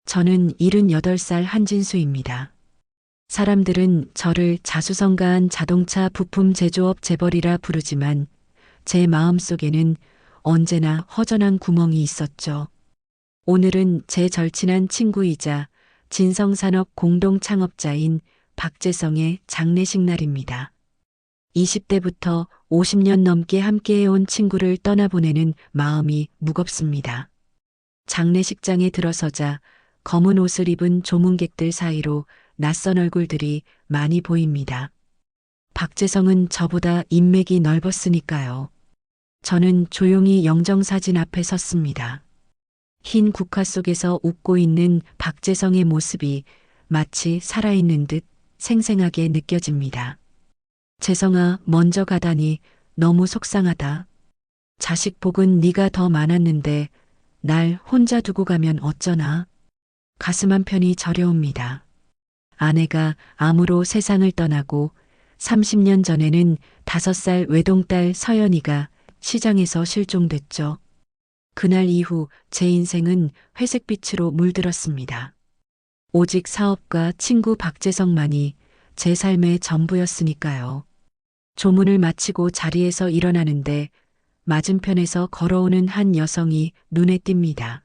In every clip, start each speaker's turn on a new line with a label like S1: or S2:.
S1: 저는 78살 한진수입니다. 사람들은 저를 자수성가한 자동차 부품 제조업 재벌이라 부르지만 제 마음속에는 언제나 허전한 구멍이 있었죠. 오늘은 제 절친한 친구이자 진성산업 공동 창업자인 박재성의 장례식 날입니다. 20대부터 50년 넘게 함께해온 친구를 떠나보내는 마음이 무겁습니다. 장례식장에 들어서자 검은 옷을 입은 조문객들 사이로 낯선 얼굴들이 많이 보입니다. 박재성은 저보다 인맥이 넓었으니까요. 저는 조용히 영정사진 앞에 섰습니다. 흰 국화 속에서 웃고 있는 박재성의 모습이 마치 살아있는 듯 생생하게 느껴집니다. 재성아, 먼저 가다니 너무 속상하다. 자식 복은 네가 더 많았는데 날 혼자 두고 가면 어쩌나. 가슴 한편이 저려옵니다. 아내가 암으로 세상을 떠나고 30년 전에는 5살 외동딸 서연이가 시장에서 실종됐죠. 그날 이후 제 인생은 회색빛으로 물들었습니다. 오직 사업과 친구 박재성만이 제 삶의 전부였으니까요. 조문을 마치고 자리에서 일어나는데 맞은편에서 걸어오는 한 여성이 눈에 띕니다.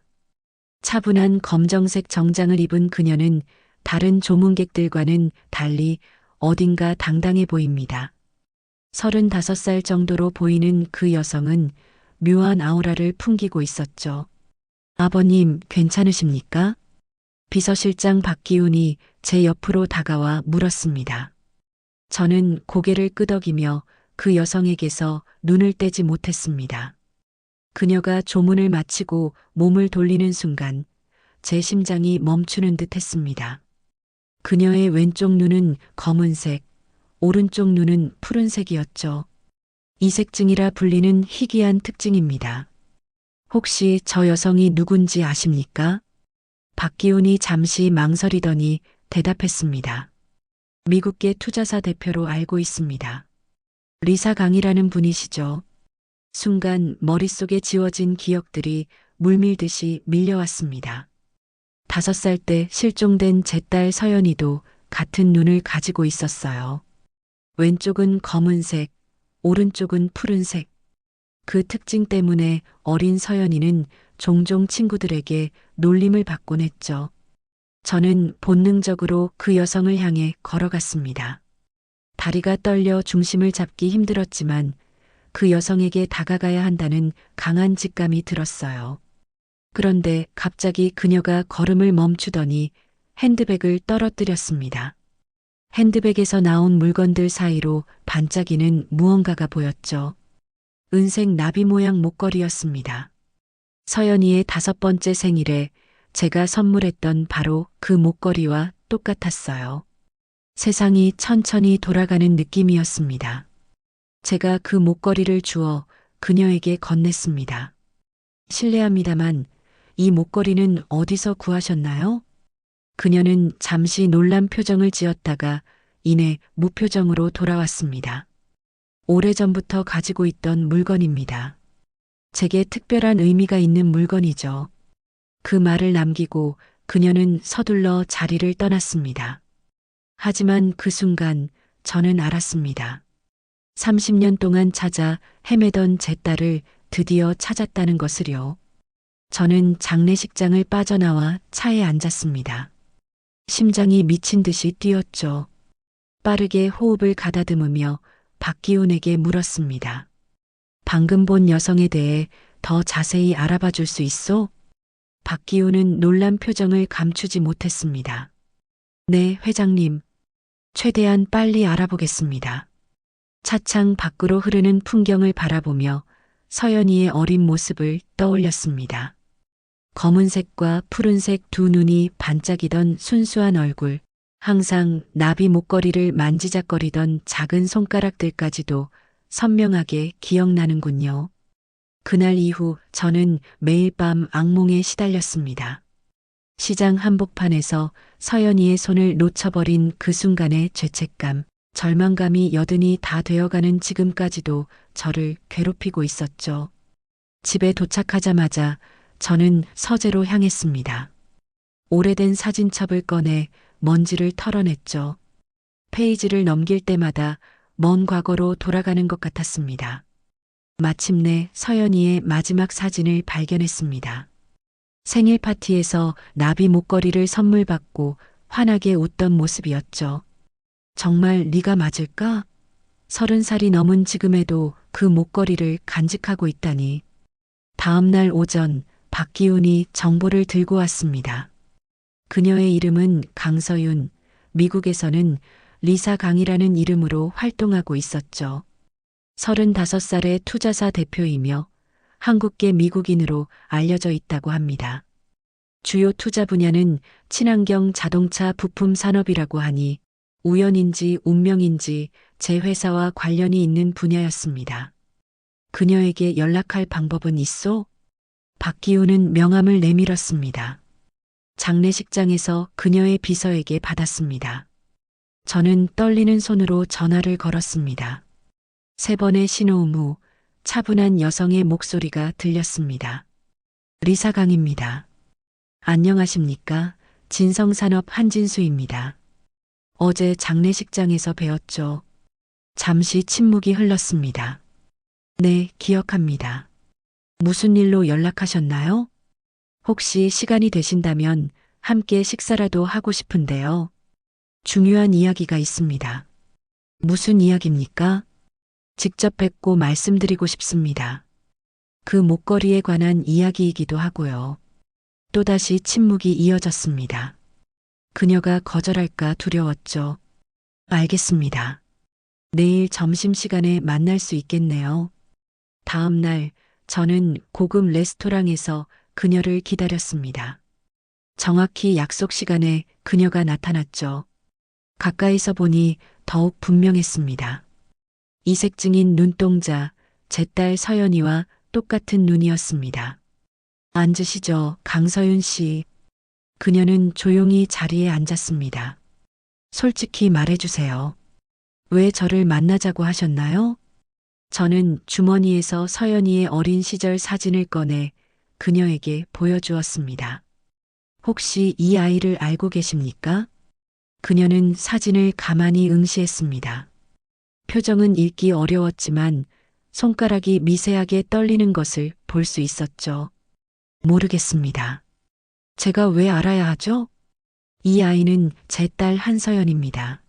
S1: 차분한 검정색 정장을 입은 그녀는 다른 조문객들과는 달리 어딘가 당당해 보입니다. 35살 정도로 보이는 그 여성은 묘한 아우라를 풍기고 있었죠. 아버님, 괜찮으십니까? 비서실장 박기훈이 제 옆으로 다가와 물었습니다. 저는 고개를 끄덕이며 그 여성에게서 눈을 떼지 못했습니다. 그녀가 조문을 마치고 몸을 돌리는 순간 제 심장이 멈추는 듯 했습니다. 그녀의 왼쪽 눈은 검은색, 오른쪽 눈은 푸른색이었죠. 이색증이라 불리는 희귀한 특징입니다. 혹시 저 여성이 누군지 아십니까? 박기훈이 잠시 망설이더니 대답했습니다. 미국계 투자사 대표로 알고 있습니다. 리사 강이라는 분이시죠. 순간 머릿속에 지워진 기억들이 물밀듯이 밀려왔습니다. 5살 때 실종된 제 딸 서연이도 같은 눈을 가지고 있었어요. 왼쪽은 검은색, 오른쪽은 푸른색. 그 특징 때문에 어린 서연이는 종종 친구들에게 놀림을 받곤 했죠. 저는 본능적으로 그 여성을 향해 걸어갔습니다. 다리가 떨려 중심을 잡기 힘들었지만 그 여성에게 다가가야 한다는 강한 직감이 들었어요. 그런데 갑자기 그녀가 걸음을 멈추더니 핸드백을 떨어뜨렸습니다. 핸드백에서 나온 물건들 사이로 반짝이는 무언가가 보였죠. 은색 나비 모양 목걸이였습니다. 서연이의 5번째 생일에 제가 선물했던 바로 그 목걸이와 똑같았어요. 세상이 천천히 돌아가는 느낌이었습니다. 제가 그 목걸이를 주어 그녀에게 건넸습니다. 실례합니다만 이 목걸이는 어디서 구하셨나요? 그녀는 잠시 놀란 표정을 지었다가 이내 무표정으로 돌아왔습니다. 오래전부터 가지고 있던 물건입니다. 제게 특별한 의미가 있는 물건이죠. 그 말을 남기고 그녀는 서둘러 자리를 떠났습니다. 하지만 그 순간 저는 알았습니다. 30년 동안 찾아 헤매던 제 딸을 드디어 찾았다는 것을요. 저는 장례식장을 빠져나와 차에 앉았습니다. 심장이 미친 듯이 뛰었죠. 빠르게 호흡을 가다듬으며 박기훈에게 물었습니다. 방금 본 여성에 대해 더 자세히 알아봐 줄 수 있어? 박기훈은 놀란 표정을 감추지 못했습니다. 네, 회장님. 최대한 빨리 알아보겠습니다. 차창 밖으로 흐르는 풍경을 바라보며 서연이의 어린 모습을 떠올렸습니다. 검은색과 푸른색 두 눈이 반짝이던 순수한 얼굴, 항상 나비 목걸이를 만지작거리던 작은 손가락들까지도 선명하게 기억나는군요. 그날 이후 저는 매일 밤 악몽에 시달렸습니다. 시장 한복판에서 서연이의 손을 놓쳐버린 그 순간의 죄책감, 절망감이 여든이 다 되어가는 지금까지도 저를 괴롭히고 있었죠. 집에 도착하자마자 저는 서재로 향했습니다. 오래된 사진첩을 꺼내 먼지를 털어냈죠. 페이지를 넘길 때마다 먼 과거로 돌아가는 것 같았습니다. 마침내 서연이의 마지막 사진을 발견했습니다. 생일 파티에서 나비 목걸이를 선물 받고 환하게 웃던 모습이었죠. 정말 네가 맞을까? 30살이 넘은 지금에도 그 목걸이를 간직하고 있다니. 다음 날 오전 박기훈이 정보를 들고 왔습니다. 그녀의 이름은 강서윤, 미국에서는 리사 강이라는 이름으로 활동하고 있었죠. 35살의 투자사 대표이며 한국계 미국인으로 알려져 있다고 합니다. 주요 투자 분야는 친환경 자동차 부품 산업이라고 하니 우연인지 운명인지 제 회사와 관련이 있는 분야였습니다. 그녀에게 연락할 방법은 있소? 박기훈은 명함을 내밀었습니다. 장례식장에서 그녀의 비서에게 받았습니다. 저는 떨리는 손으로 전화를 걸었습니다. 3번의 신호음 후 차분한 여성의 목소리가 들렸습니다. 리사 강입니다. 안녕하십니까? 진성산업 한진수입니다. 어제 장례식장에서 뵈었죠. 잠시 침묵이 흘렀습니다. 네, 기억합니다. 무슨 일로 연락하셨나요? 혹시 시간이 되신다면 함께 식사라도 하고 싶은데요. 중요한 이야기가 있습니다. 무슨 이야기입니까? 직접 뵙고 말씀드리고 싶습니다. 그 목걸이에 관한 이야기이기도 하고요. 또다시 침묵이 이어졌습니다. 그녀가 거절할까 두려웠죠. 알겠습니다. 내일 점심시간에 만날 수 있겠네요. 다음 날 저는 고급 레스토랑에서 그녀를 기다렸습니다. 정확히 약속 시간에 그녀가 나타났죠. 가까이서 보니 더욱 분명했습니다. 이색증인 눈동자, 제 딸 서연이와 똑같은 눈이었습니다. 앉으시죠, 강서윤 씨. 그녀는 조용히 자리에 앉았습니다. 솔직히 말해주세요. 왜 저를 만나자고 하셨나요? 저는 주머니에서 서연이의 어린 시절 사진을 꺼내 그녀에게 보여주었습니다. 혹시 이 아이를 알고 계십니까? 그녀는 사진을 가만히 응시했습니다. 표정은 읽기 어려웠지만 손가락이 미세하게 떨리는 것을 볼 수 있었죠. 모르겠습니다. 제가 왜 알아야 하죠? 이 아이는 제 딸 한서연입니다.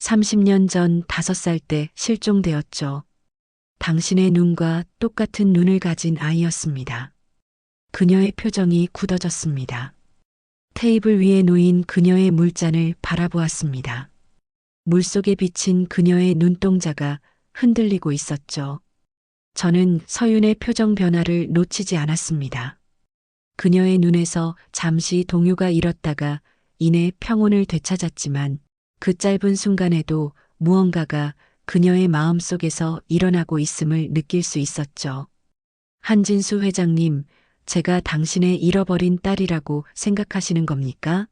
S1: 30년 전 5살 때 실종되었죠. 당신의 눈과 똑같은 눈을 가진 아이였습니다. 그녀의 표정이 굳어졌습니다. 테이블 위에 놓인 그녀의 물잔을 바라보았습니다. 물속에 비친 그녀의 눈동자가 흔들리고 있었죠. 저는 서윤의 표정 변화를 놓치지 않았습니다. 그녀의 눈에서 잠시 동요가 일었다가 이내 평온을 되찾았지만 그 짧은 순간에도 무언가가 그녀의 마음속에서 일어나고 있음을 느낄 수 있었죠. 한진수 회장님, 제가 당신의 잃어버린 딸이라고 생각하시는 겁니까?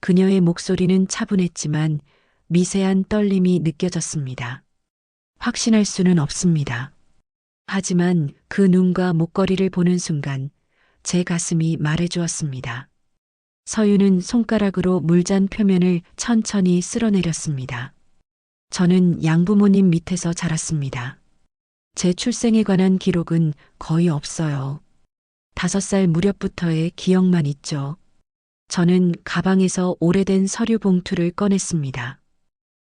S1: 그녀의 목소리는 차분했지만 미세한 떨림이 느껴졌습니다. 확신할 수는 없습니다. 하지만 그 눈과 목걸이를 보는 순간 제 가슴이 말해주었습니다. 서윤은 손가락으로 물잔 표면을 천천히 쓸어내렸습니다. 저는 양부모님 밑에서 자랐습니다. 제 출생에 관한 기록은 거의 없어요. 5살 무렵부터의 기억만 있죠. 저는 가방에서 오래된 서류 봉투를 꺼냈습니다.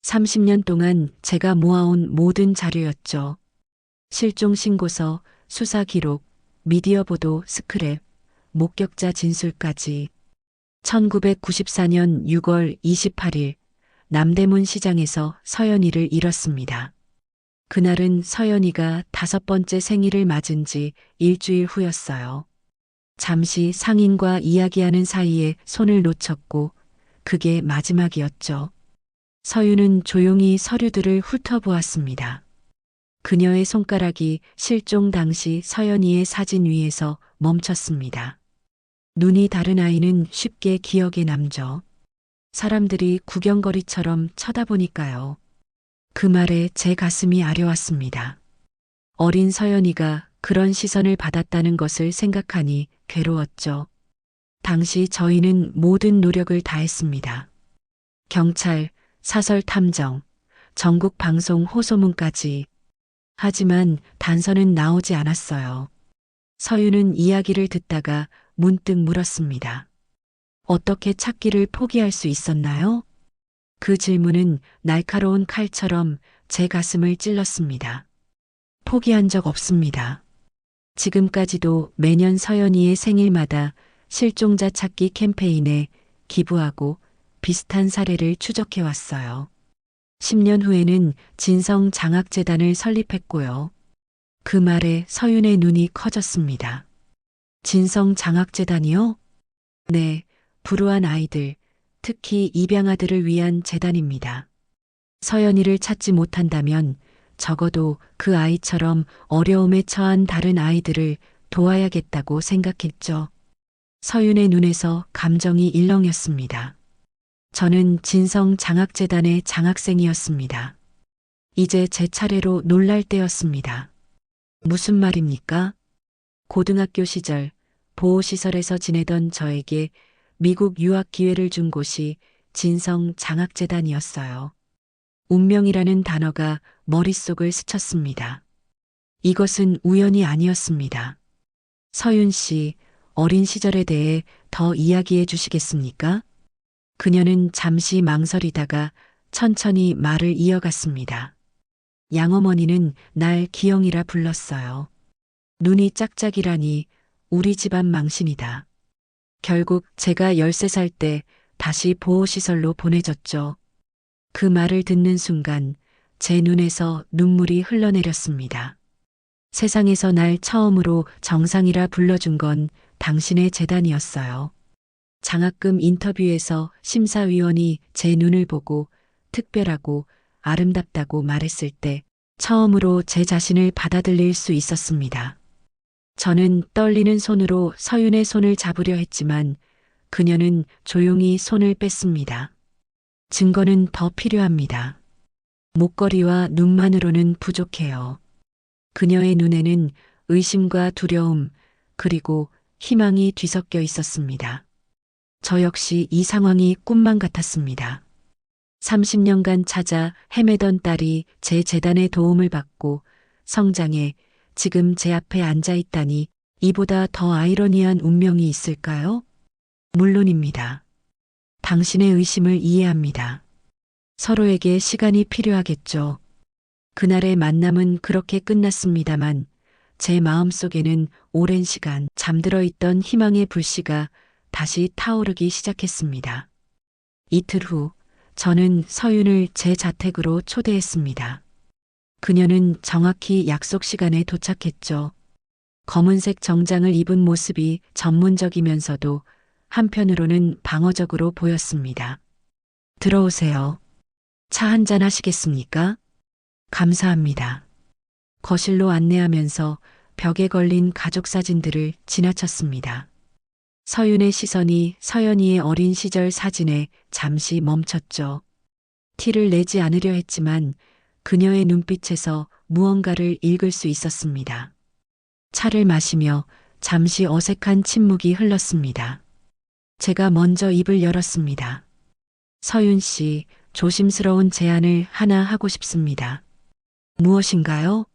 S1: 30년 동안 제가 모아온 모든 자료였죠. 실종 신고서, 수사 기록, 미디어 보도, 스크랩, 목격자 진술까지. 1994년 6월 28일 남대문 시장에서 서연이를 잃었습니다. 그날은 서연이가 5번째 생일을 맞은 지 일주일 후였어요. 잠시 상인과 이야기하는 사이에 손을 놓쳤고 그게 마지막이었죠. 서윤은 조용히 서류들을 훑어보았습니다. 그녀의 손가락이 실종 당시 서연이의 사진 위에서 멈췄습니다. 눈이 다른 아이는 쉽게 기억에 남죠. 사람들이 구경거리처럼 쳐다보니까요. 그 말에 제 가슴이 아려왔습니다. 어린 서연이가 그런 시선을 받았다는 것을 생각하니 괴로웠죠. 당시 저희는 모든 노력을 다했습니다. 경찰, 사설 탐정, 전국 방송 호소문까지. 하지만 단서는 나오지 않았어요. 서윤은 이야기를 듣다가 문득 물었습니다. 어떻게 찾기를 포기할 수 있었나요? 그 질문은 날카로운 칼처럼 제 가슴을 찔렀습니다. 포기한 적 없습니다. 지금까지도 매년 서연이의 생일마다 실종자 찾기 캠페인에 기부하고 비슷한 사례를 추적해 왔어요. 10년 후에는 진성 장학재단을 설립했고요. 그 말에 서윤의 눈이 커졌습니다. 진성 장학재단이요? 네, 불우한 아이들, 특히 입양아들을 위한 재단입니다. 서연이를 찾지 못한다면 적어도 그 아이처럼 어려움에 처한 다른 아이들을 도와야겠다고 생각했죠. 서윤의 눈에서 감정이 일렁였습니다. 저는 진성 장학재단의 장학생이었습니다. 이제 제 차례로 놀랄 때였습니다. 무슨 말입니까? 고등학교 시절 보호시설에서 지내던 저에게 미국 유학 기회를 준 곳이 진성 장학재단이었어요. 운명이라는 단어가 머릿속을 스쳤습니다. 이것은 우연이 아니었습니다. 서윤 씨, 어린 시절에 대해 더 이야기해 주시겠습니까? 그녀는 잠시 망설이다가 천천히 말을 이어갔습니다. 양어머니는 날 기영이라 불렀어요. 눈이 짝짝이라니 우리 집안 망신이다. 결국 제가 13살 때 다시 보호시설로 보내졌죠. 그 말을 듣는 순간 제 눈에서 눈물이 흘러내렸습니다. 세상에서 날 처음으로 정상이라 불러준 건 당신의 재단이었어요. 장학금 인터뷰에서 심사위원이 제 눈을 보고 특별하고 아름답다고 말했을 때 처음으로 제 자신을 받아들일 수 있었습니다. 저는 떨리는 손으로 서윤의 손을 잡으려 했지만 그녀는 조용히 손을 뺐습니다. 증거는 더 필요합니다. 목걸이와 눈만으로는 부족해요. 그녀의 눈에는 의심과 두려움 그리고 희망이 뒤섞여 있었습니다. 저 역시 이 상황이 꿈만 같았습니다. 30년간 찾아 헤매던 딸이 제 재단의 도움을 받고 성장해 지금 제 앞에 앉아 있다니 이보다 더 아이러니한 운명이 있을까요? 물론입니다. 당신의 의심을 이해합니다. 서로에게 시간이 필요하겠죠. 그날의 만남은 그렇게 끝났습니다만 제 마음속에는 오랜 시간 잠들어 있던 희망의 불씨가 다시 타오르기 시작했습니다. 이틀 후 저는 서윤을 제 자택으로 초대했습니다. 그녀는 정확히 약속 시간에 도착했죠. 검은색 정장을 입은 모습이 전문적이면서도 한편으로는 방어적으로 보였습니다. 들어오세요. 차 한잔 하시겠습니까? 감사합니다. 거실로 안내하면서 벽에 걸린 가족 사진들을 지나쳤습니다. 서윤의 시선이 서연이의 어린 시절 사진에 잠시 멈췄죠. 티를 내지 않으려 했지만 그녀의 눈빛에서 무언가를 읽을 수 있었습니다. 차를 마시며 잠시 어색한 침묵이 흘렀습니다. 제가 먼저 입을 열었습니다. 서윤 씨, 조심스러운 제안을 하나 하고 싶습니다. 무엇인가요?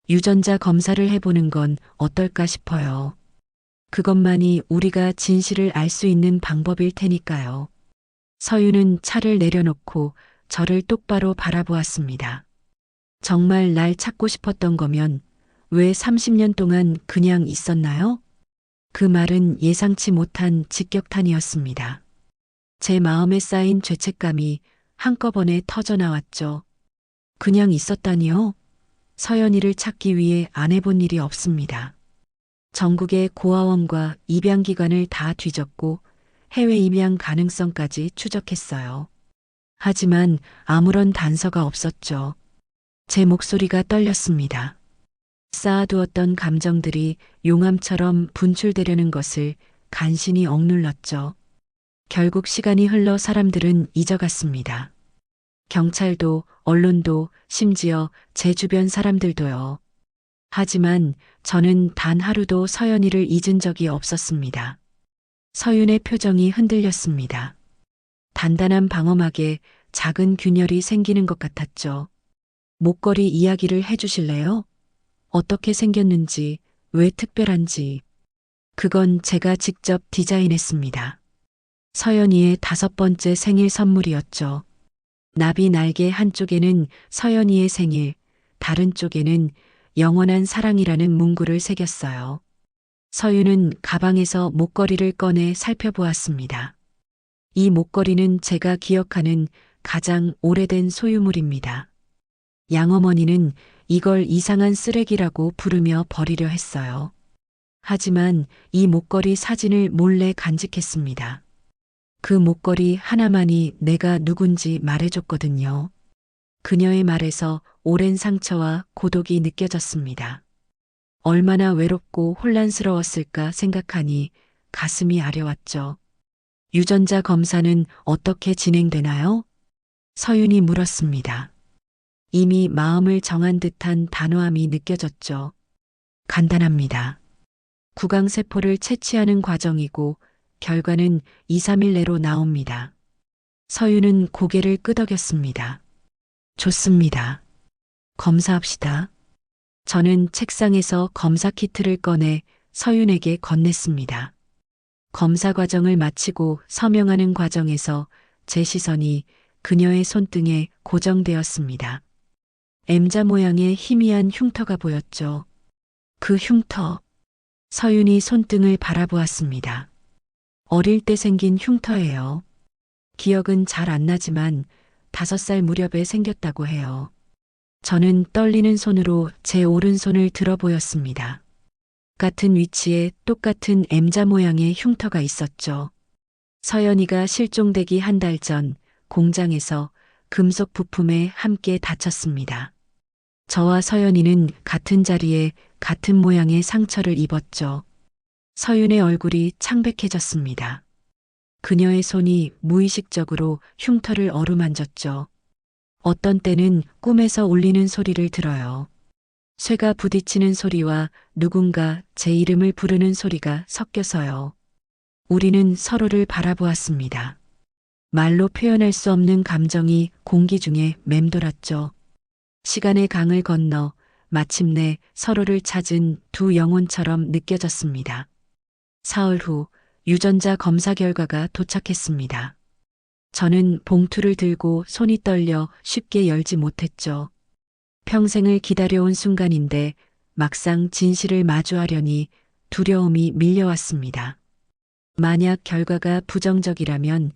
S1: 유전자 검사를 해보는 건 어떨까 싶어요. 그것만이 우리가 진실을 알 수 있는 방법일 테니까요. 서윤은 차를 내려놓고 저를 똑바로 바라보았습니다. 정말 날 찾고 싶었던 거면 왜 30년 동안 그냥 있었나요? 그 말은 예상치 못한 직격탄이었습니다. 제 마음에 쌓인 죄책감이 한꺼번에 터져나왔죠. 그냥 있었다니요? 서연이를 찾기 위해 안 해본 일이 없습니다. 전국의 고아원과 입양기관을 다 뒤졌고 해외 입양 가능성까지 추적했어요. 하지만 아무런 단서가 없었죠. 제 목소리가 떨렸습니다. 쌓아두었던 감정들이 용암처럼 분출되려는 것을 간신히 억눌렀죠. 결국 시간이 흘러 사람들은 잊어갔습니다. 경찰도, 언론도, 심지어 제 주변 사람들도요. 하지만 저는 단 하루도 서연이를 잊은 적이 없었습니다. 서윤의 표정이 흔들렸습니다. 단단한 방어막에 작은 균열이 생기는 것 같았죠. 목걸이 이야기를 해주실래요? 어떻게 생겼는지, 왜 특별한지. 그건 제가 직접 디자인했습니다. 서연이의 5번째 생일 선물이었죠. 나비 날개 한쪽에는 서연이의 생일, 다른 쪽에는 영원한 사랑이라는 문구를 새겼어요. 서윤은 가방에서 목걸이를 꺼내 살펴보았습니다. 이 목걸이는 제가 기억하는 가장 오래된 소유물입니다. 양어머니는 이걸 이상한 쓰레기라고 부르며 버리려 했어요. 하지만 이 목걸이 사진을 몰래 간직했습니다. 그 목걸이 하나만이 내가 누군지 말해줬거든요. 그녀의 말에서 오랜 상처와 고독이 느껴졌습니다. 얼마나 외롭고 혼란스러웠을까 생각하니 가슴이 아려왔죠. 유전자 검사는 어떻게 진행되나요? 서윤이 물었습니다. 이미 마음을 정한 듯한 단호함이 느껴졌죠. 간단합니다. 구강세포를 채취하는 과정이고 결과는 2, 3일 내로 나옵니다. 서윤은 고개를 끄덕였습니다. 좋습니다. 검사합시다. 저는 책상에서 검사 키트를 꺼내 서윤에게 건넸습니다. 검사 과정을 마치고 서명하는 과정에서 제 시선이 그녀의 손등에 고정되었습니다. M자 모양의 희미한 흉터가 보였죠. 그 흉터. 서윤이 손등을 바라보았습니다. 어릴 때 생긴 흉터예요. 기억은 잘 안 나지만 5살 무렵에 생겼다고 해요. 저는 떨리는 손으로 제 오른손을 들어 보였습니다. 같은 위치에 똑같은 M자 모양의 흉터가 있었죠. 서연이가 실종되기 1달 전 공장에서 금속 부품에 함께 다쳤습니다. 저와 서연이는 같은 자리에 같은 모양의 상처를 입었죠. 서윤의 얼굴이 창백해졌습니다. 그녀의 손이 무의식적으로 흉터를 어루만졌죠. 어떤 때는 꿈에서 울리는 소리를 들어요. 쇠가 부딪히는 소리와 누군가 제 이름을 부르는 소리가 섞여서요. 우리는 서로를 바라보았습니다. 말로 표현할 수 없는 감정이 공기 중에 맴돌았죠. 시간의 강을 건너 마침내 서로를 찾은 두 영혼처럼 느껴졌습니다. 사흘 후 유전자 검사 결과가 도착했습니다. 저는 봉투를 들고 손이 떨려 쉽게 열지 못했죠. 평생을 기다려온 순간인데 막상 진실을 마주하려니 두려움이 밀려왔습니다. 만약 결과가 부정적이라면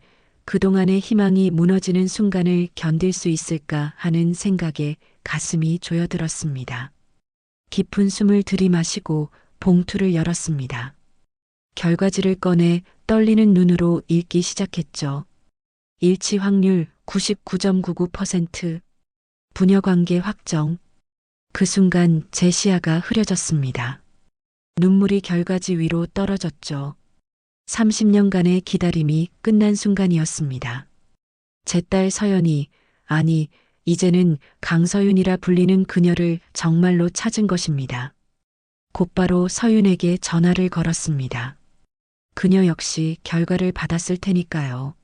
S1: 그동안의 희망이 무너지는 순간을 견딜 수 있을까 하는 생각에 가슴이 조여들었습니다. 깊은 숨을 들이마시고 봉투를 열었습니다. 결과지를 꺼내 떨리는 눈으로 읽기 시작했죠. 일치 확률 99.99%, 부녀관계 확정. 그 순간 제 시야가 흐려졌습니다. 눈물이 결과지 위로 떨어졌죠. 30년간의 기다림이 끝난 순간이었습니다. 제 딸 서연이, 아니, 이제는 강서윤이라 불리는 그녀를 정말로 찾은 것입니다. 곧바로 서윤에게 전화를 걸었습니다. 그녀 역시 결과를 받았을 테니까요.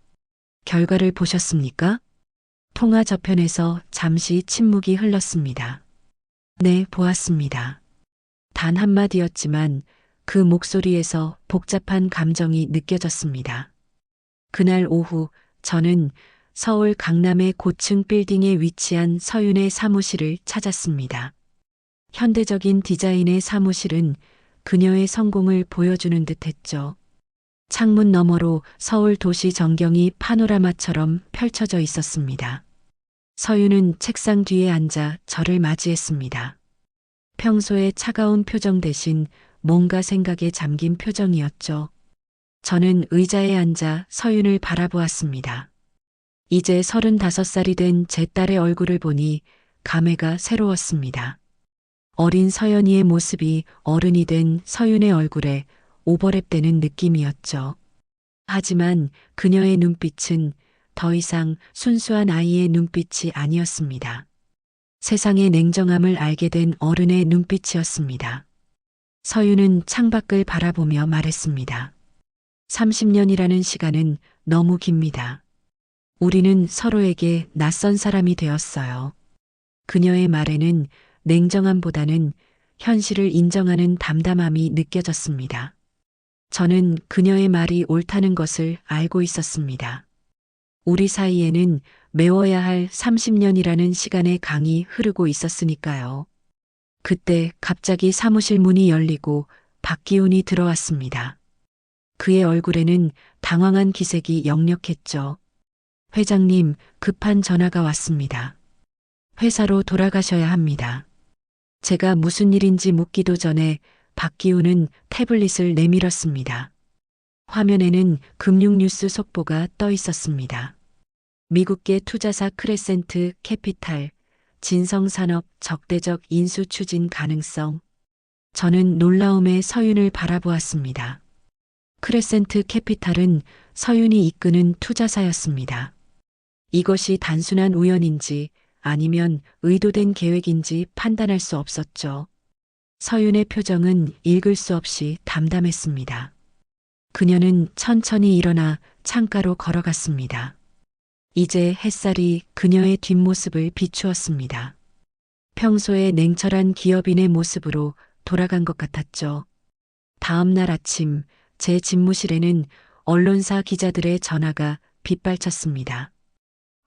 S1: 결과를 보셨습니까? 통화 저편에서 잠시 침묵이 흘렀습니다. 네, 보았습니다. 단 한마디였지만 그 목소리에서 복잡한 감정이 느껴졌습니다. 그날 오후 저는 서울 강남의 고층 빌딩에 위치한 서윤의 사무실을 찾았습니다. 현대적인 디자인의 사무실은 그녀의 성공을 보여주는 듯했죠. 창문 너머로 서울 도시 전경이 파노라마처럼 펼쳐져 있었습니다. 서윤은 책상 뒤에 앉아 저를 맞이했습니다. 평소의 차가운 표정 대신 뭔가 생각에 잠긴 표정이었죠. 저는 의자에 앉아 서윤을 바라보았습니다. 이제 35살이 된 제 딸의 얼굴을 보니 감회가 새로웠습니다. 어린 서연이의 모습이 어른이 된 서윤의 얼굴에 오버랩되는 느낌이었죠. 하지만 그녀의 눈빛은 더 이상 순수한 아이의 눈빛이 아니었습니다. 세상의 냉정함을 알게 된 어른의 눈빛이었습니다. 서윤은 창밖을 바라보며 말했습니다. 30년이라는 시간은 너무 깁니다. 우리는 서로에게 낯선 사람이 되었어요. 그녀의 말에는 냉정함보다는 현실을 인정하는 담담함이 느껴졌습니다. 저는 그녀의 말이 옳다는 것을 알고 있었습니다. 우리 사이에는 메워야 할 30년이라는 시간의 강이 흐르고 있었으니까요. 그때 갑자기 사무실 문이 열리고 박기훈이 들어왔습니다. 그의 얼굴에는 당황한 기색이 역력했죠. 회장님, 급한 전화가 왔습니다. 회사로 돌아가셔야 합니다. 제가 무슨 일인지 묻기도 전에 박기훈은 태블릿을 내밀었습니다. 화면에는 금융뉴스 속보가 떠 있었습니다. 미국계 투자사 크레센트 캐피탈, 진성산업 적대적 인수 추진 가능성. 저는 놀라움에 서윤을 바라보았습니다. 크레센트 캐피탈은 서윤이 이끄는 투자사였습니다. 이것이 단순한 우연인지 아니면 의도된 계획인지 판단할 수 없었죠. 서윤의 표정은 읽을 수 없이 담담했습니다. 그녀는 천천히 일어나 창가로 걸어갔습니다. 이제 햇살이 그녀의 뒷모습을 비추었습니다. 평소의 냉철한 기업인의 모습으로 돌아간 것 같았죠. 다음 날 아침 제 집무실에는 언론사 기자들의 전화가 빗발쳤습니다.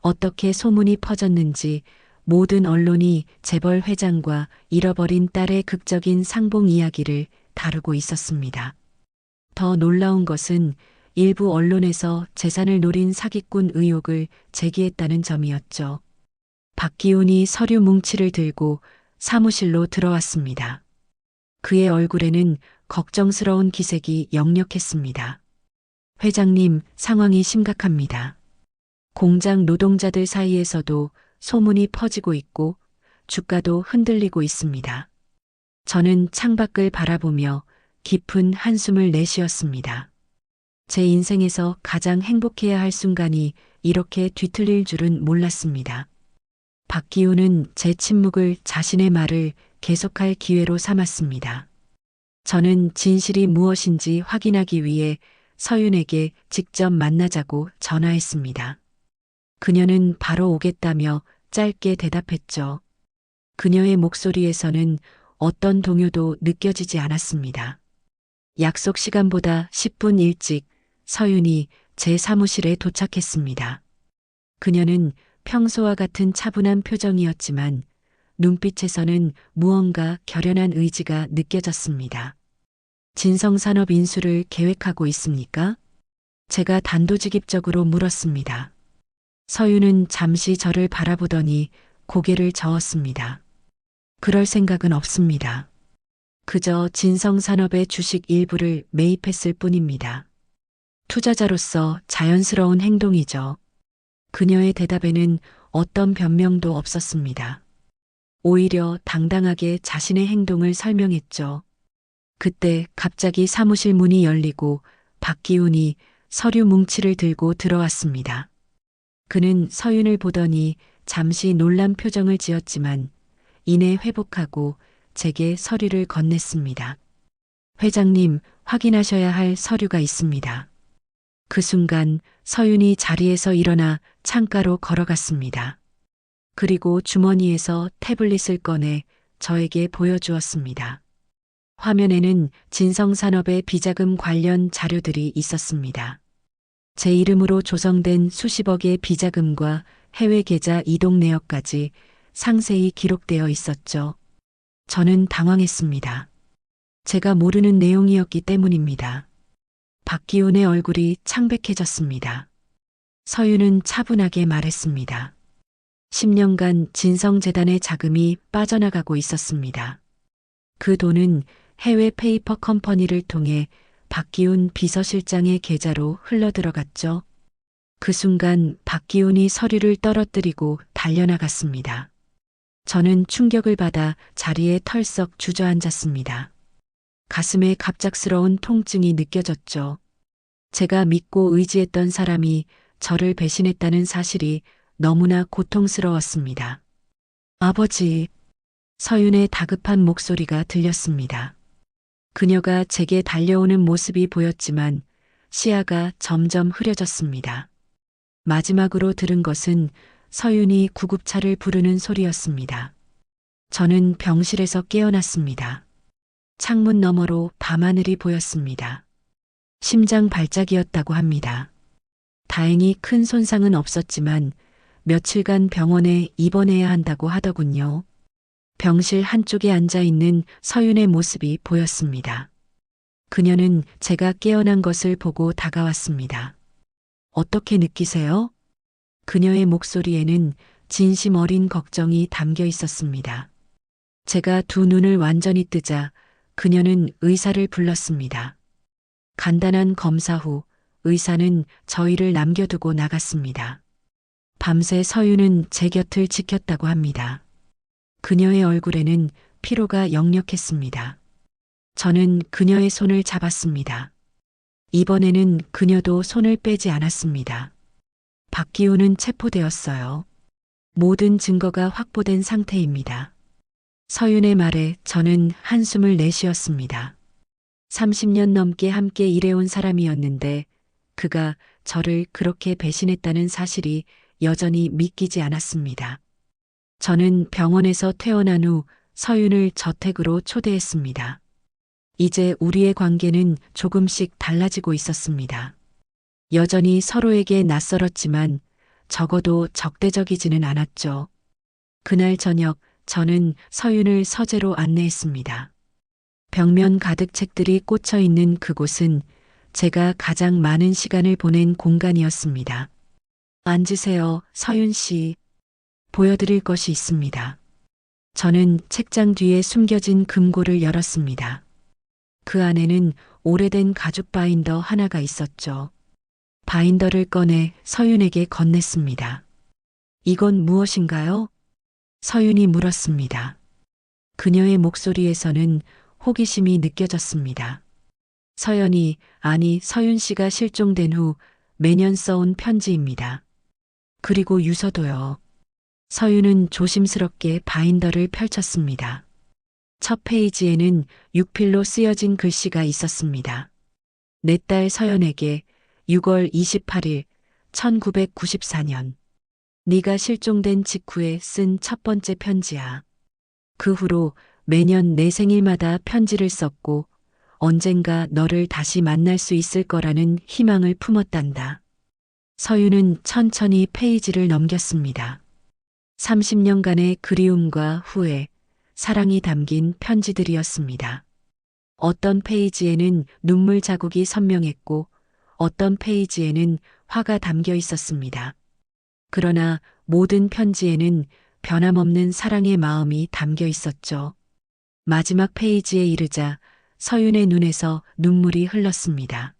S1: 어떻게 소문이 퍼졌는지 모든 언론이 재벌 회장과 잃어버린 딸의 극적인 상봉 이야기를 다루고 있었습니다. 더 놀라운 것은 일부 언론에서 재산을 노린 사기꾼 의혹을 제기했다는 점이었죠. 박기훈이 서류 뭉치를 들고 사무실로 들어왔습니다. 그의 얼굴에는 걱정스러운 기색이 역력했습니다. 회장님, 상황이 심각합니다. 공장 노동자들 사이에서도 소문이 퍼지고 있고 주가도 흔들리고 있습니다. 저는 창밖을 바라보며 깊은 한숨을 내쉬었습니다. 제 인생에서 가장 행복해야 할 순간이 이렇게 뒤틀릴 줄은 몰랐습니다. 박기훈은 제 침묵을 자신의 말을 계속할 기회로 삼았습니다. 저는 진실이 무엇인지 확인하기 위해 서윤에게 직접 만나자고 전화했습니다. 그녀는 바로 오겠다며 짧게 대답했죠. 그녀의 목소리에서는 어떤 동요도 느껴지지 않았습니다. 약속 시간보다 10분 일찍 서윤이 제 사무실에 도착했습니다. 그녀는 평소와 같은 차분한 표정이었지만 눈빛에서는 무언가 결연한 의지가 느껴졌습니다. 진성산업 인수를 계획하고 있습니까? 제가 단도직입적으로 물었습니다. 서윤은 잠시 저를 바라보더니 고개를 저었습니다. 그럴 생각은 없습니다. 그저 진성산업의 주식 일부를 매입했을 뿐입니다. 투자자로서 자연스러운 행동이죠. 그녀의 대답에는 어떤 변명도 없었습니다. 오히려 당당하게 자신의 행동을 설명했죠. 그때 갑자기 사무실 문이 열리고 박기훈이 서류 뭉치를 들고 들어왔습니다. 그는 서윤을 보더니 잠시 놀란 표정을 지었지만 이내 회복하고 제게 서류를 건넸습니다. 회장님, 확인하셔야 할 서류가 있습니다. 그 순간 서윤이 자리에서 일어나 창가로 걸어갔습니다. 그리고 주머니에서 태블릿을 꺼내 저에게 보여주었습니다. 화면에는 진성산업의 비자금 관련 자료들이 있었습니다. 제 이름으로 조성된 수십억의 비자금과 해외 계좌 이동 내역까지 상세히 기록되어 있었죠. 저는 당황했습니다. 제가 모르는 내용이었기 때문입니다. 박기훈의 얼굴이 창백해졌습니다. 서윤은 차분하게 말했습니다. 10년간 진성재단의 자금이 빠져나가고 있었습니다. 그 돈은 해외 페이퍼 컴퍼니를 통해 박기훈 비서실장의 계좌로 흘러들어갔죠. 그 순간 박기훈이 서류를 떨어뜨리고 달려나갔습니다. 저는 충격을 받아 자리에 털썩 주저앉았습니다. 가슴에 갑작스러운 통증이 느껴졌죠. 제가 믿고 의지했던 사람이 저를 배신했다는 사실이 너무나 고통스러웠습니다. 아버지, 서윤의 다급한 목소리가 들렸습니다. 그녀가 제게 달려오는 모습이 보였지만 시야가 점점 흐려졌습니다. 마지막으로 들은 것은 서윤이 구급차를 부르는 소리였습니다. 저는 병실에서 깨어났습니다. 창문 너머로 밤하늘이 보였습니다. 심장 발작이었다고 합니다. 다행히 큰 손상은 없었지만 며칠간 병원에 입원해야 한다고 하더군요. 병실 한쪽에 앉아 있는 서윤의 모습이 보였습니다. 그녀는 제가 깨어난 것을 보고 다가왔습니다. 어떻게 느끼세요? 그녀의 목소리에는 진심 어린 걱정이 담겨 있었습니다. 제가 두 눈을 완전히 뜨자 그녀는 의사를 불렀습니다. 간단한 검사 후 의사는 저희를 남겨두고 나갔습니다. 밤새 서윤은 제 곁을 지켰다고 합니다. 그녀의 얼굴에는 피로가 역력했습니다. 저는 그녀의 손을 잡았습니다. 이번에는 그녀도 손을 빼지 않았습니다. 박기우는 체포되었어요. 모든 증거가 확보된 상태입니다. 서윤의 말에 저는 한숨을 내쉬었습니다. 30년 넘게 함께 일해온 사람이었는데 그가 저를 그렇게 배신했다는 사실이 여전히 믿기지 않았습니다. 저는 병원에서 퇴원한 후 서윤을 저택으로 초대했습니다. 이제 우리의 관계는 조금씩 달라지고 있었습니다. 여전히 서로에게 낯설었지만 적어도 적대적이지는 않았죠. 그날 저녁 저는 서윤을 서재로 안내했습니다. 벽면 가득 책들이 꽂혀 있는 그곳은 제가 가장 많은 시간을 보낸 공간이었습니다. 앉으세요, 서윤 씨. 보여드릴 것이 있습니다. 저는 책장 뒤에 숨겨진 금고를 열었습니다. 그 안에는 오래된 가죽 바인더 하나가 있었죠. 바인더를 꺼내 서윤에게 건넸습니다. 이건 무엇인가요? 서윤이 물었습니다. 그녀의 목소리에서는 호기심이 느껴졌습니다. 서연이, 아니 서윤 씨가 실종된 후 매년 써온 편지입니다. 그리고 유서도요. 서윤은 조심스럽게 바인더를 펼쳤습니다. 첫 페이지에는 육필로 쓰여진 글씨가 있었습니다. 내 딸 서연에게 6월 28일 1994년 네가 실종된 직후에 쓴 첫 번째 편지야. 그 후로 매년 내 생일마다 편지를 썼고 언젠가 너를 다시 만날 수 있을 거라는 희망을 품었단다. 서윤은 천천히 페이지를 넘겼습니다. 30년간의 그리움과 후회, 사랑이 담긴 편지들이었습니다. 어떤 페이지에는 눈물 자국이 선명했고 어떤 페이지에는 화가 담겨 있었습니다. 그러나 모든 편지에는 변함없는 사랑의 마음이 담겨 있었죠. 마지막 페이지에 이르자 서윤의 눈에서 눈물이 흘렀습니다.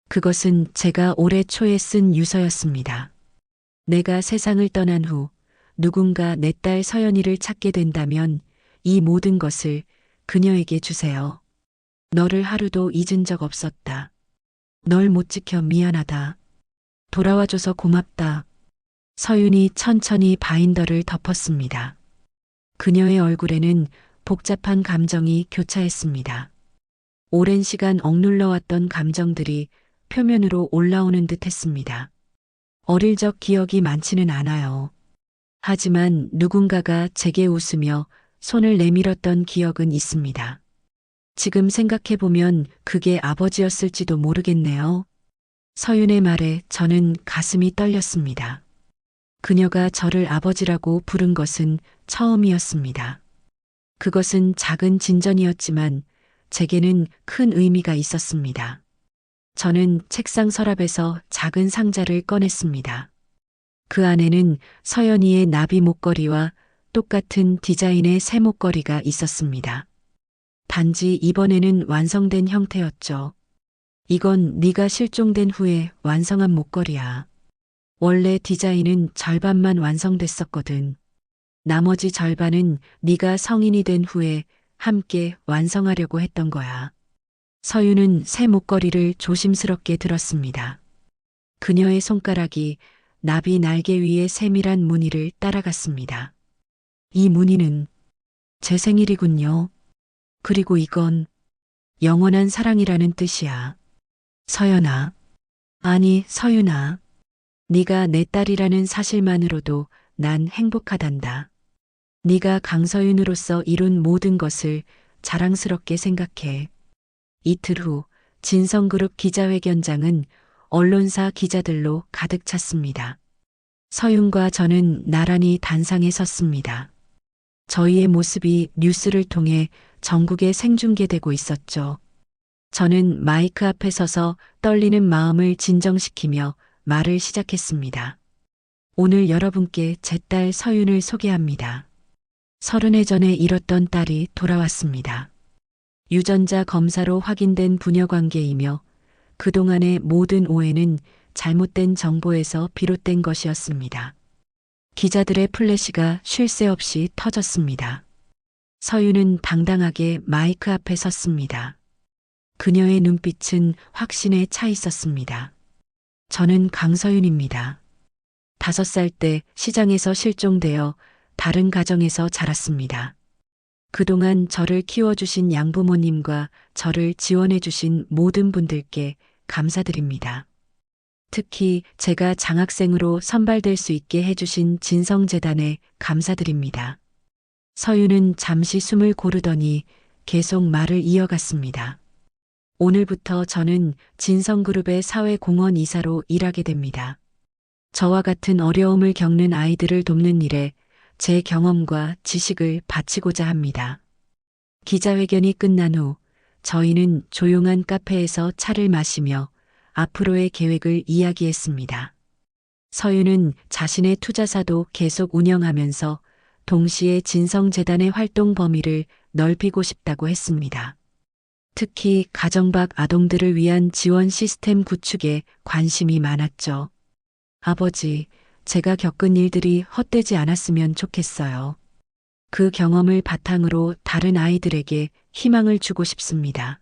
S1: 그것은 제가 올해 초에 쓴 유서였습니다. 내가 세상을 떠난 후 누군가 내 딸 서연이를 찾게 된다면 이 모든 것을 그녀에게 주세요. 너를 하루도 잊은 적 없었다. 널 못 지켜 미안하다. 돌아와줘서 고맙다. 서윤이 천천히 바인더를 덮었습니다. 그녀의 얼굴에는 복잡한 감정이 교차했습니다. 오랜 시간 억눌러왔던 감정들이 표면으로 올라오는 듯 했습니다. 어릴 적 기억이 많지는 않아요. 하지만 누군가가 제게 웃으며 손을 내밀었던 기억은 있습니다. 지금 생각해보면 그게 아버지였을지도 모르겠네요. 서윤의 말에 저는 가슴이 떨렸습니다. 그녀가 저를 아버지라고 부른 것은 처음이었습니다. 그것은 작은 진전이었지만 제게는 큰 의미가 있었습니다. 저는 책상 서랍에서 작은 상자를 꺼냈습니다. 그 안에는 서연이의 나비 목걸이와 똑같은 디자인의 새 목걸이가 있었습니다. 단지 이번에는 완성된 형태였죠. 이건 네가 실종된 후에 완성한 목걸이야. 원래 디자인은 절반만 완성됐었거든. 나머지 절반은 네가 성인이 된 후에 함께 완성하려고 했던 거야. 서윤은 새 목걸이를 조심스럽게 들었습니다. 그녀의 손가락이 나비 날개 위의 세밀한 무늬를 따라갔습니다. 이 무늬는 제 생일이군요. 그리고 이건 영원한 사랑이라는 뜻이야. 서연아. 아니, 서윤아. 네가 내 딸이라는 사실만으로도 난 행복하단다. 네가 강서윤으로서 이룬 모든 것을 자랑스럽게 생각해. 이틀 후 진성그룹 기자회견장은 언론사 기자들로 가득 찼습니다. 서윤과 저는 나란히 단상에 섰습니다. 저희의 모습이 뉴스를 통해 전국에 생중계되고 있었죠. 저는 마이크 앞에 서서 떨리는 마음을 진정시키며 말을 시작했습니다. 오늘 여러분께 제 딸 서윤을 소개합니다. 30해 전에 잃었던 딸이 돌아왔습니다. 유전자 검사로 확인된 부녀 관계이며 그동안의 모든 오해는 잘못된 정보에서 비롯된 것이었습니다. 기자들의 플래시가 쉴 새 없이 터졌습니다. 서윤은 당당하게 마이크 앞에 섰습니다. 그녀의 눈빛은 확신에 차 있었습니다. 저는 강서윤입니다. 5살 때 시장에서 실종되어 다른 가정에서 자랐습니다. 그동안 저를 키워주신 양부모님과 저를 지원해주신 모든 분들께 감사드립니다. 특히 제가 장학생으로 선발될 수 있게 해주신 진성재단에 감사드립니다. 서윤은 잠시 숨을 고르더니 계속 말을 이어갔습니다. 오늘부터 저는 진성그룹의 사회공헌 이사로 일하게 됩니다. 저와 같은 어려움을 겪는 아이들을 돕는 일에 제 경험과 지식을 바치고자 합니다. 기자회견이 끝난 후 저희는 조용한 카페에서 차를 마시며 앞으로의 계획을 이야기했습니다. 서윤은 자신의 투자사도 계속 운영하면서 동시에 진성재단의 활동 범위를 넓히고 싶다고 했습니다. 특히 가정밖 아동들을 위한 지원 시스템 구축에 관심이 많았죠. 아버지, 제가 겪은 일들이 헛되지 않았으면 좋겠어요. 그 경험을 바탕으로 다른 아이들에게 희망을 주고 싶습니다.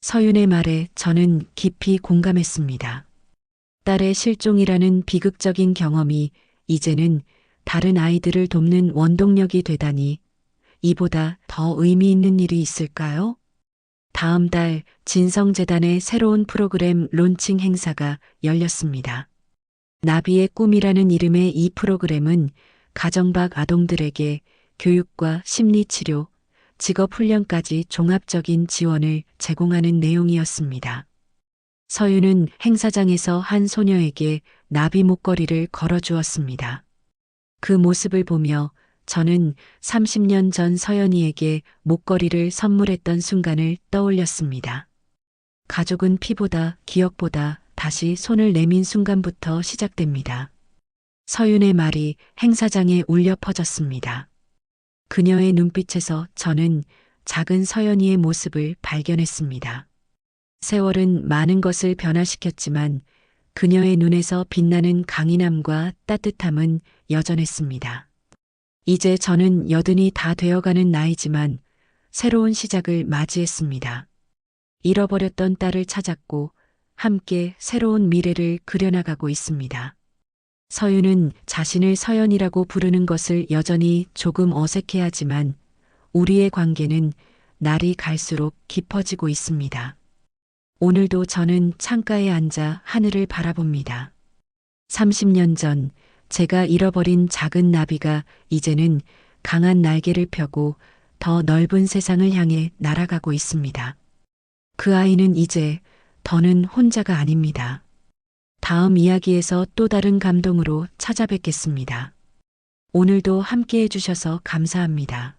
S1: 서윤의 말에 저는 깊이 공감했습니다. 딸의 실종이라는 비극적인 경험이 이제는 다른 아이들을 돕는 원동력이 되다니 이보다 더 의미 있는 일이 있을까요? 다음 달 진성재단의 새로운 프로그램 론칭 행사가 열렸습니다. 나비의 꿈이라는 이름의 이 프로그램은 가정밖 아동들에게 교육과 심리치료, 직업훈련까지 종합적인 지원을 제공하는 내용이었습니다. 서윤은 행사장에서 한 소녀에게 나비 목걸이를 걸어주었습니다. 그 모습을 보며 저는 30년 전 서연이에게 목걸이를 선물했던 순간을 떠올렸습니다. 가족은 피보다 기억보다 다시 손을 내민 순간부터 시작됩니다. 서윤의 말이 행사장에 울려 퍼졌습니다. 그녀의 눈빛에서 저는 작은 서연이의 모습을 발견했습니다. 세월은 많은 것을 변화시켰지만 그녀의 눈에서 빛나는 강인함과 따뜻함은 여전했습니다. 이제 저는 80이 다 되어가는 나이지만 새로운 시작을 맞이했습니다. 잃어버렸던 딸을 찾았고 함께 새로운 미래를 그려나가고 있습니다. 서윤은 자신을 서연이라고 부르는 것을 여전히 조금 어색해하지만 우리의 관계는 날이 갈수록 깊어지고 있습니다. 오늘도 저는 창가에 앉아 하늘을 바라봅니다. 30년 전 제가 잃어버린 작은 나비가 이제는 강한 날개를 펴고 더 넓은 세상을 향해 날아가고 있습니다. 그 아이는 이제 더는 혼자가 아닙니다. 다음 이야기에서 또 다른 감동으로 찾아뵙겠습니다. 오늘도 함께 해주셔서 감사합니다.